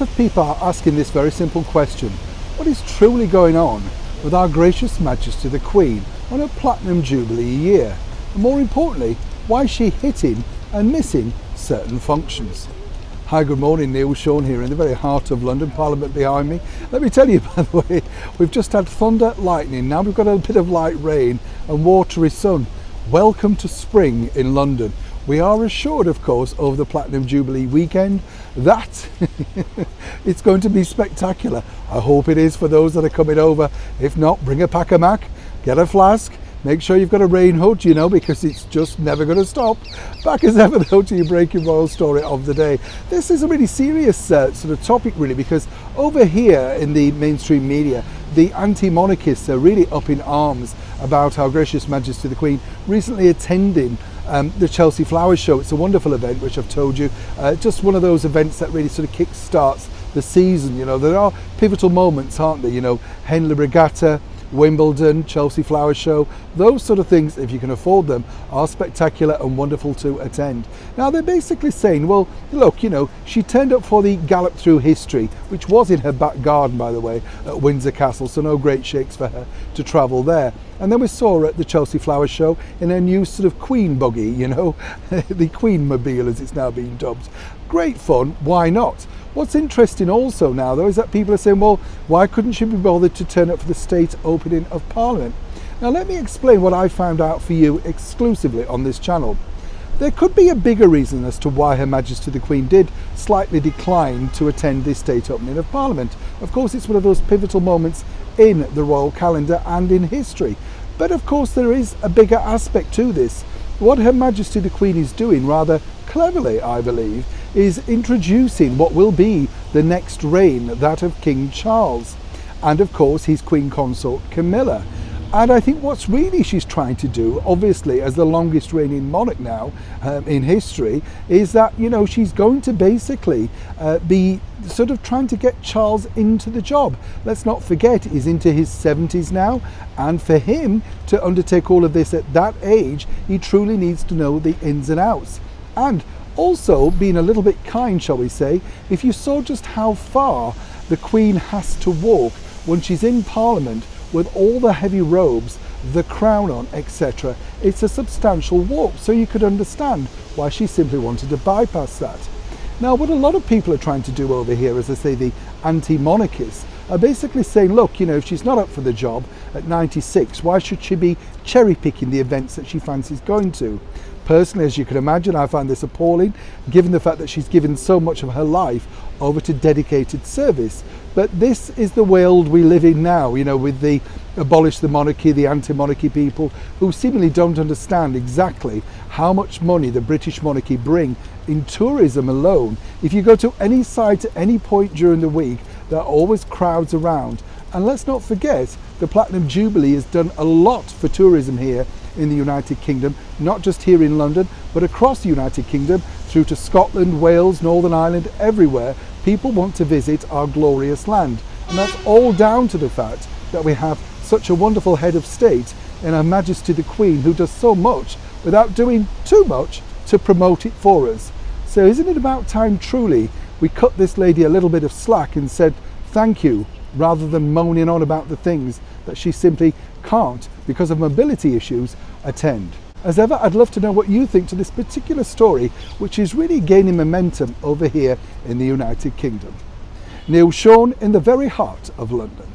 of people are asking this very simple question: what is truly going on with our gracious Majesty the Queen on her Platinum Jubilee year? And more importantly, why is she hitting and missing certain functions? Hi, good morning, Neil Sean here in the very heart of London, Parliament behind me. Let me tell you, by the way, we've just had thunder, lightning, now we've got a bit of light rain and watery sun. Welcome to spring in London. We are assured, of course, over the Platinum Jubilee weekend that it's going to be spectacular. I hope it is for those that are coming over. If not, bring a pack of mac, get a flask, make sure you've got a rain hood, because it's just never going to stop. Back as ever, though, to your breaking royal story of the day. This is a really serious sort of topic, really, because over here in the mainstream media, the anti-monarchists are really up in arms about our gracious Majesty the Queen recently attending the Chelsea Flower Show. It's a wonderful event, which I've told you, just one of those events that really sort of kick-starts the season. There are pivotal moments, aren't there? Henley Regatta, Wimbledon, Chelsea Flower Show, those sort of things, if you can afford them, are spectacular and wonderful to attend. Now, they're basically saying, well, look, she turned up for the Gallop Through History, which was in her back garden, by the way, at Windsor Castle, so no great shakes for her to travel there. And then we saw her at the Chelsea Flower Show in her new sort of Queen buggy, the Queen Mobile as it's now being dubbed. Great fun, why not? What's interesting also now, though, is that people are saying, well, why couldn't she be bothered to turn up for the state opening of Parliament? Now, let me explain what I found out for you exclusively on this channel. There could be a bigger reason as to why Her Majesty the Queen did slightly decline to attend the state opening of Parliament. Of course, it's one of those pivotal moments in the royal calendar and in history. But of course, there is a bigger aspect to this. What Her Majesty the Queen is doing, rather cleverly, I believe, is introducing what will be the next reign, that of King Charles, and of course his Queen Consort Camilla. And I think what's really she's trying to do, obviously as the longest reigning monarch now in history, is that she's going to basically be sort of trying to get Charles into the job. Let's not forget, he's into his 70s now, and for him to undertake all of this at that age, he truly needs to know the ins and outs. And also, being a little bit kind, shall we say, if you saw just how far the Queen has to walk when she's in Parliament with all the heavy robes, the crown on, etc., it's a substantial walk, so you could understand why she simply wanted to bypass that. Now, what a lot of people are trying to do over here, as I say, the anti-monarchists, are basically saying, look, if she's not up for the job at 96, why should she be cherry-picking the events that she fancies going to? Personally, as you can imagine, I find this appalling, given the fact that she's given so much of her life over to dedicated service. But this is the world we live in now, with the abolish the monarchy, the anti-monarchy people, who seemingly don't understand exactly how much money the British monarchy bring in tourism alone. If you go to any site at any point during the week, there are always crowds around. And let's not forget, the Platinum Jubilee has done a lot for tourism here in the United Kingdom, not just here in London, but across the United Kingdom, through to Scotland, Wales, Northern Ireland, everywhere. People want to visit our glorious land. And that's all down to the fact that we have such a wonderful head of state in Her Majesty the Queen, who does so much without doing too much to promote it for us. So isn't it about time, truly, we cut this lady a little bit of slack and said thank you, rather than moaning on about the things that she simply can't, because of mobility issues, attend. As ever, I'd love to know what you think to this particular story, which is really gaining momentum over here in the United Kingdom. Neil Sean in the very heart of London.